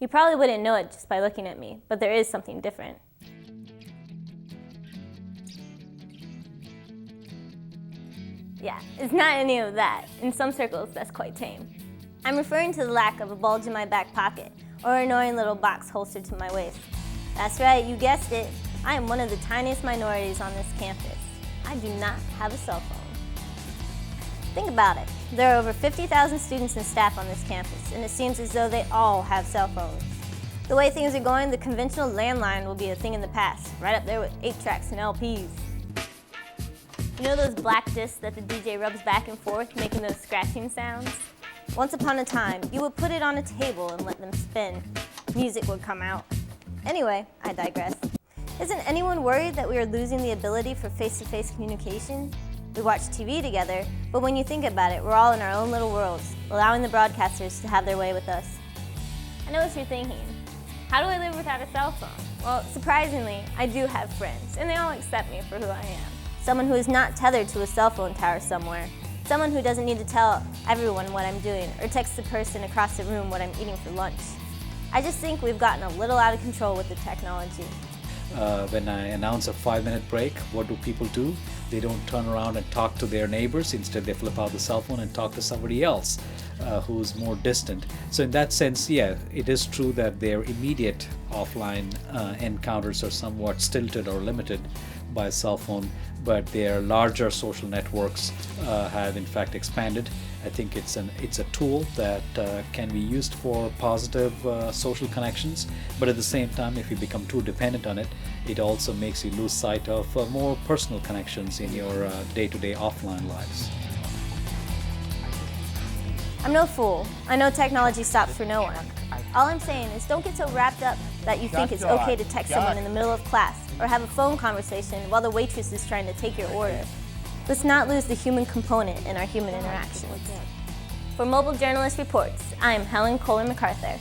You probably wouldn't know it just by looking at me, but there is something different. Yeah, it's not any of that. In some circles, that's quite tame. I'm referring to the lack of a bulge in my back pocket or an annoying little box holstered to my waist. That's right, you guessed it. I am one of the tiniest minorities on this campus. I do not have a cell phone. Think about it. There are over 50,000 students and staff on this campus, and it seems as though they all have cell phones. The way things are going, the conventional landline will be a thing in the past, right up there with 8-tracks and LPs. You know those black discs that the DJ rubs back and forth, making those scratching sounds? Once upon a time, you would put it on a table and let them spin. Music would come out. Anyway, I digress. Isn't anyone worried that we are losing the ability for face-to-face communication? We watch TV together, but when you think about it, we're all in our own little worlds, allowing the broadcasters to have their way with us. I know what you're thinking. How do I live without a cell phone? Well, surprisingly, I do have friends, and they all accept me for who I am. Someone who is not tethered to a cell phone tower somewhere. Someone who doesn't need to tell everyone what I'm doing or text the person across the room what I'm eating for lunch. I just think we've gotten a little out of control with the technology. When I announce a 5-minute break, what do people do? They don't turn around and talk to their neighbors. Instead, they flip out the cell phone and talk to somebody else who's more distant. So in that sense, yeah, it is true that their immediate offline encounters are somewhat stilted or limited by a cell phone, but their larger social networks have in fact expanded. I think it's a tool that can be used for positive social connections, but at the same time, if you become too dependent on it, it also makes you lose sight of more personal connections in your day-to-day offline lives. I'm no fool. I know technology stops for no one. All I'm saying is don't get so wrapped up that you think it's okay to text someone in the middle of class or have a phone conversation while the waitress is trying to take your order. Let's not lose the human component in our human interactions. For Mobile Journalist Reports, I'm Helen Kollar-McArthur.